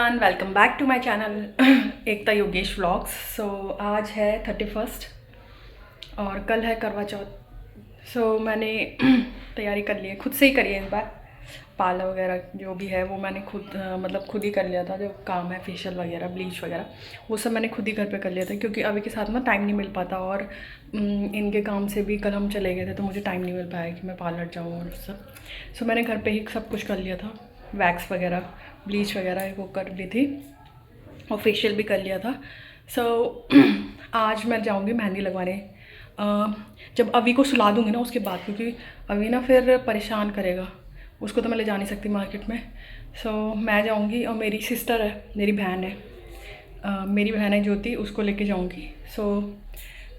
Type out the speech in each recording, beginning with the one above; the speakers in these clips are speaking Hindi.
Everyone, welcome back to my channel Ekta Yogesh vlogs. So आज है 31 और कल है करवा चौथ। सो मैंने तैयारी कर ली है, खुद से ही करी है इस बार। पार्लर वगैरह जो भी है वो मैंने खुद ही कर लिया था। जो काम है फेशियल वगैरह, ब्लीच वगैरह, वो सब मैंने खुद ही घर पे कर लिया था, क्योंकि अभी के साथ ना टाइम नहीं मिल पाता। और इनके काम से भी कल हम चले गए थे तो मुझे टाइम नहीं मिल पाया कि मैं पार्लर जाऊँ और सब। सो मैंने घर पे ही सब कुछ कर लिया था। वैक्स वगैरह, ब्लीच वगैरह वो कर ली थी और फेशियल भी कर लिया था। सो आज मैं जाऊँगी मेहंदी लगवाने। जब अभी को सुला दूँगी ना उसके बाद, क्योंकि अभी ना फिर परेशान करेगा, उसको तो मैं ले जा नहीं सकती मार्केट में। सो मैं जाऊँगी और मेरी सिस्टर है, मेरी बहन है, मेरी बहन है ज्योति, उसको लेके जाऊँगी। सो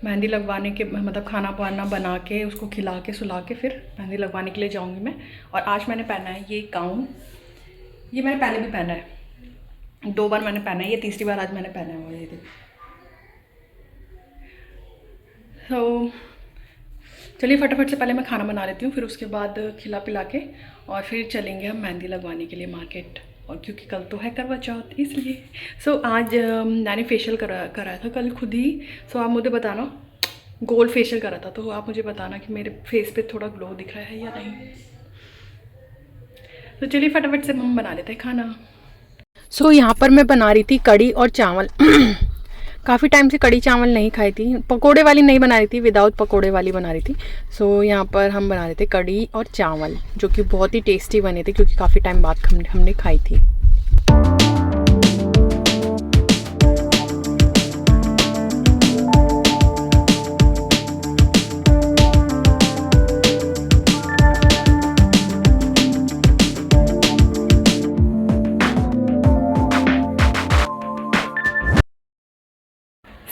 मेहंदी लगवाने के मतलब खाना वाना बना के उसको खिला के सुला के फिर मेहंदी लगवाने के लिए जाऊँगी मैं। और आज मैंने पहना है ये गाउन। ये मैंने पहले भी पहना है, 2 बार मैंने पहना है, ये तीसरी बार आज मैंने पहना है। और ये देखो। तो चलिए फटाफट से पहले मैं खाना बना लेती हूँ, फिर उसके बाद खिला पिला के और फिर चलेंगे हम मेहंदी लगवाने के लिए मार्केट। और क्योंकि कल तो है करवा चौथ इसलिए। सो आज मैंने फेशियल कराया था कल खुद ही। सो आप मुझे बताना, गोल्ड फेशियल करा था, तो आप मुझे बताना कि मेरे फेस पे थोड़ा ग्लो दिख रहा है या नहीं। तो चलिए फटाफट से हम बना लेते हैं खाना। सो यहाँ पर मैं बना रही थी कड़ी और चावल। काफ़ी टाइम से कड़ी चावल नहीं खाई थी। पकोड़े वाली नहीं बना रही थी, विदाउट पकोड़े वाली बना रही थी। सो यहाँ पर हम बना रहे थे कड़ी और चावल, जो कि बहुत ही टेस्टी बने थे, क्योंकि काफ़ी टाइम बाद हमने खाई थी।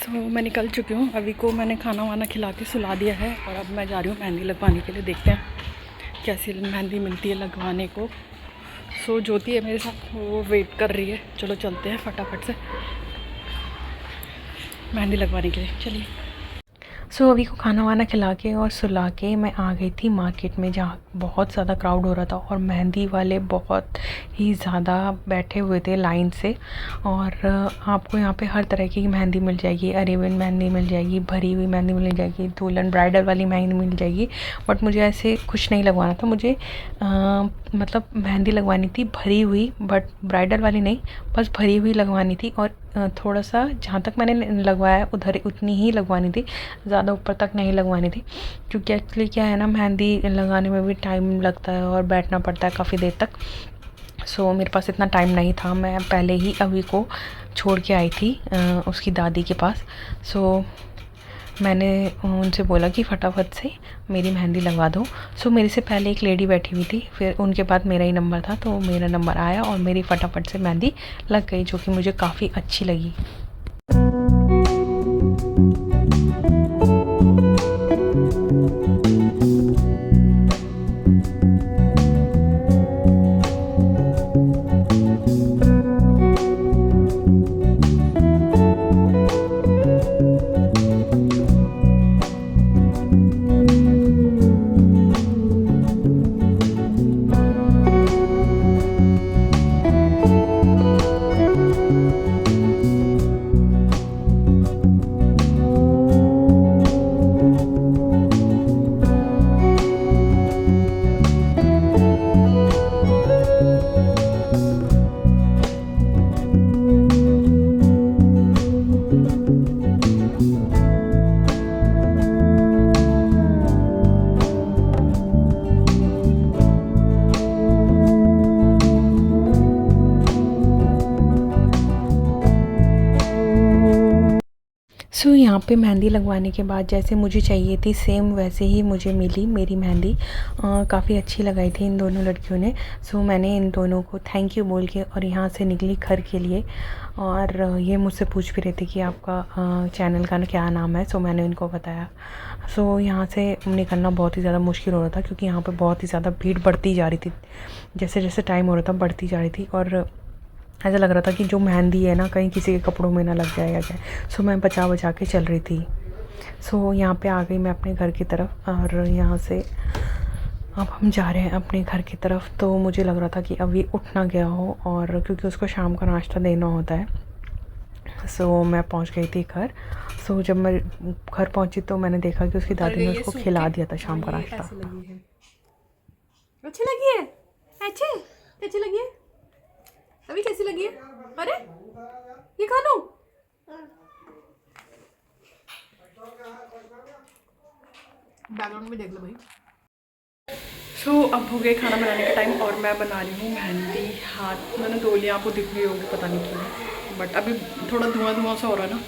तो मैं निकल चुकी हूँ, अभी को मैंने खाना वाना खिला के सुला दिया है और अब मैं जा रही हूँ मेहंदी लगवाने के लिए। देखते हैं कैसी मेहंदी मिलती है लगवाने को। सो ज्योति है मेरे साथ, वो वेट कर रही है। चलो चलते हैं फटाफट से मेहंदी लगवाने के लिए, चलिए। सो अभी को खाना वाना खिला के और सुला के मैं आ गई थी मार्केट में, जहाँ बहुत ज़्यादा क्राउड हो रहा था और मेहंदी वाले बहुत ही ज़्यादा बैठे हुए थे लाइन से। और आपको यहाँ पे हर तरह की मेहंदी मिल जाएगी, अरेबियन मेहंदी मिल जाएगी, भरी हुई मेहंदी मिल जाएगी, दुल्हन ब्राइडल वाली मेहंदी मिल जाएगी। बट मुझे ऐसे कुछ नहीं लगवाना था, मुझे मतलब मेहंदी लगवानी थी भरी हुई, बट ब्राइडल वाली नहीं, बस भरी हुई लगवानी थी। और थोड़ा सा जहाँ तक मैंने लगवाया उधर उतनी ही लगवानी थी, ज़्यादा ऊपर तक नहीं लगवानी थी। क्योंकि एक्चुअली क्या है ना, मेहंदी लगाने में भी टाइम लगता है और बैठना पड़ता है काफ़ी देर तक। सो मेरे पास इतना टाइम नहीं था, मैं पहले ही अभी को छोड़ के आई थी उसकी दादी के पास। सो मैंने उनसे बोला कि फटाफट से मेरी मेहंदी लगवा दो। सो मेरे से पहले एक लेडी बैठी हुई थी, फिर उनके बाद मेरा ही नंबर था, तो मेरा नंबर आया और मेरी फटाफट से मेहंदी लग गई, जो कि मुझे काफ़ी अच्छी लगी। सो यहाँ पे मेहंदी लगवाने के बाद जैसे मुझे चाहिए थी सेम वैसे ही मुझे मिली मेरी मेहंदी। काफ़ी अच्छी लगाई थी इन दोनों लड़कियों ने। सो मैंने इन दोनों को थैंक यू बोल के और यहाँ से निकली घर के लिए। और ये मुझसे पूछ भी रहे थे कि आपका चैनल का क्या नाम है। सो मैंने इनको बताया। सो यहाँ से निकलना बहुत ही ज़्यादा मुश्किल हो रहा था, क्योंकि यहाँ पर बहुत ही ज़्यादा भीड़ बढ़ती जा रही थी, जैसे जैसे टाइम हो रहा था बढ़ती जा रही थी। और ऐसा लग रहा था कि जो मेहंदी है ना कहीं किसी के कपड़ों में ना लग जाए या जाए। सो मैं बचा बचा के चल रही थी। सो यहाँ पे आ गई मैं अपने घर की तरफ। और यहाँ से अब हम जा रहे हैं अपने घर की तरफ। तो मुझे लग रहा था कि अभी उठ ना गया हो, और क्योंकि उसको शाम का नाश्ता देना होता है। सो मैं पहुंच गई थी घर। सो जब मैं घर पहुंची तो मैंने देखा कि उसकी दादी ने उसको खिला दिया था शाम का नाश्ता। अच्छी लगी है? अच्छी कैसी लगी है? अभी कैसी लगी है? अरे ये खा लो। बैकग्राउंड में देख लो भाई। सो अब हो गया खाना बनाने का टाइम, और मैं बना रही हूँ मेहंदी। हाथ मैंने धो लिया, आपको दिख रही होगी पता नहीं क्यों, बट अभी थोड़ा धुआं धुआं सा हो रहा है ना।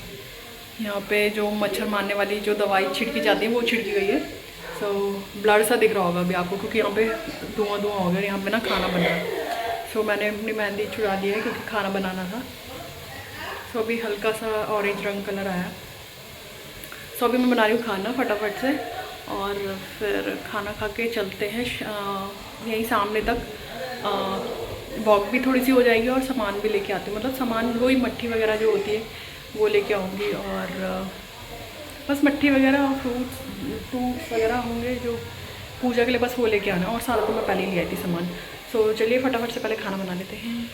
यहाँ पे जो मच्छर मारने वाली जो दवाई छिड़की जाती है वो छिड़की गई है। सो ब्लर सा दिख रहा होगा अभी आपको, क्योंकि यहाँ पे धुआं धुआं हो गया। यहाँ पे ना खाना बन रहा है। सो मैंने अपनी मेहंदी छुड़ा दी है क्योंकि खाना बनाना था। सो अभी हल्का सा ऑरेंज रंग कलर आया। सो अभी मैं बना रही हूँ खाना फटाफट से, और फिर खाना खा के चलते हैं यहीं सामने तक। वॉक भी थोड़ी सी हो जाएगी और सामान भी लेके आती हूँ, मतलब सामान वही मट्ठी वगैरह जो होती है वो लेके आऊँगी। और बस मट्ठी वगैरह और फ्रूट्स वगैरह होंगे जो पूजा के लिए, बस वो लेके आना। और सारा तो मैं पहले ही ले आई थी सामान। सो चलिए फटाफट से पहले खाना बना लेते हैं।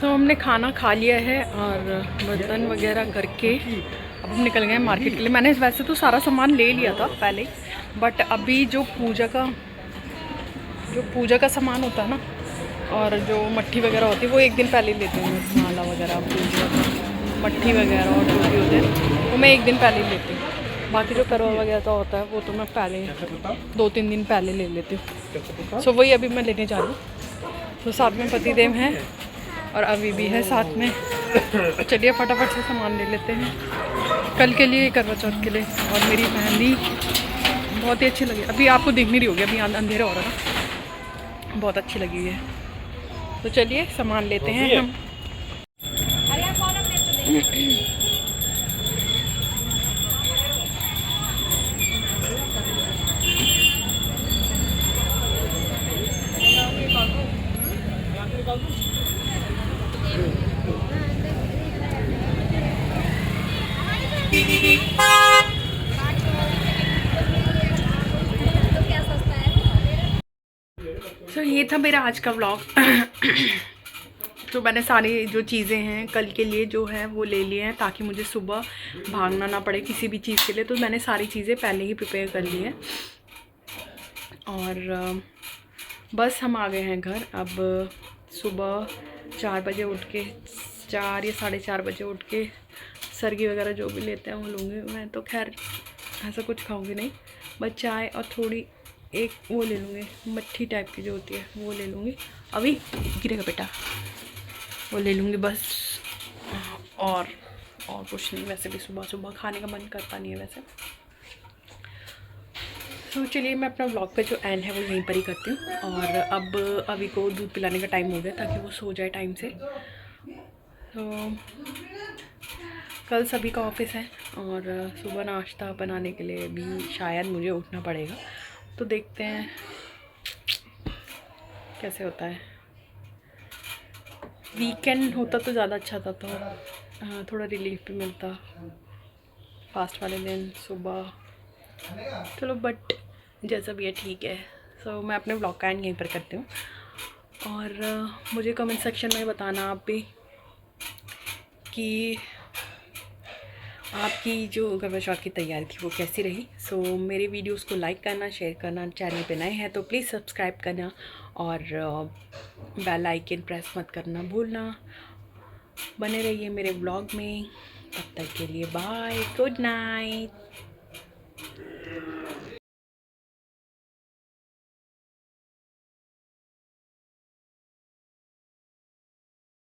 तो हमने खाना खा लिया है और बर्तन वगैरह करके अब हम निकल गए मार्केट के लिए। मैंने वैसे तो सारा सामान ले लिया था पहले, बट अभी जो पूजा का सामान होता है ना, और जो मट्ठी वगैरह होती है वो एक दिन पहले ही लेती हूँ मैं। माला वगैरह, पूजा मट्ठी वगैरह और जो भी होते हैं वो मैं एक दिन पहले ही लेती हूँ। बाकी जो करवा वगैरह का होता है वो तो मैं पहले 2-3 दिन पहले ले लेती हूँ। सो वही अभी मैं लेने जा रही हूँ। तो साथ में पतिदेव हैं और अभी भी है साथ में। चलिए फटाफट से सामान ले लेते हैं कल के लिए, करवा चौथ के लिए। और मेरी मेहंदी बहुत ही अच्छी लगी। अभी आपको दिख नहीं रही होगी, अभी अंधेरा हो रहा ना, बहुत अच्छी लगी है। तो चलिए सामान लेते हैं हम। तो ये था मेरा आज का व्लॉग। तो मैंने सारी जो चीज़ें हैं कल के लिए जो है वो ले लिए हैं, ताकि मुझे सुबह भागना ना पड़े किसी भी चीज़ के लिए। तो मैंने सारी चीज़ें पहले ही प्रिपेयर कर ली हैं। और बस हम आ गए हैं घर। अब सुबह 4 बजे उठ के, 4 या 4:30 बजे उठ के सरगी वगैरह जो भी लेते हैं वो लूँगी। मैं तो खैर ऐसा कुछ खाऊंगी नहीं, बस चाय और थोड़ी एक वो ले लूँगी, मट्ठी टाइप की जो होती है वो ले लूँगी। अभी गिरेगा बेटा, वो ले लूँगी बस। और कुछ नहीं। वैसे भी सुबह सुबह खाने का मन करता नहीं है वैसे। तो चलिए मैं अपना व्लॉग पे जो एंड है वो यहीं पर ही करती हूँ। और अब अभी को दूध पिलाने का टाइम हो गया ताकि वो सो जाए टाइम से। तो कल सभी का ऑफिस है और सुबह नाश्ता बनाने के लिए भी शायद मुझे उठना पड़ेगा। तो देखते हैं कैसे होता है। वीकेंड होता तो ज़्यादा अच्छा था, तो थोड़ा रिलीफ भी मिलता। फास्ट वाले दिन सुबह, चलो बट जैसा भी है ठीक है। सो मैं अपने व्लॉग का एंड यहीं पर करती हूँ। और मुझे कमेंट सेक्शन में बताना आप भी कि आपकी जो करवा चौथ की तैयारी थी वो कैसी रही। सो मेरे वीडियोस को लाइक करना, शेयर करना, चैनल पे नए हैं तो प्लीज़ सब्सक्राइब करना और बेल आइकन प्रेस मत करना भूलना। बने रहिए मेरे व्लॉग में, तब तक के लिए बाय, गुड नाइट।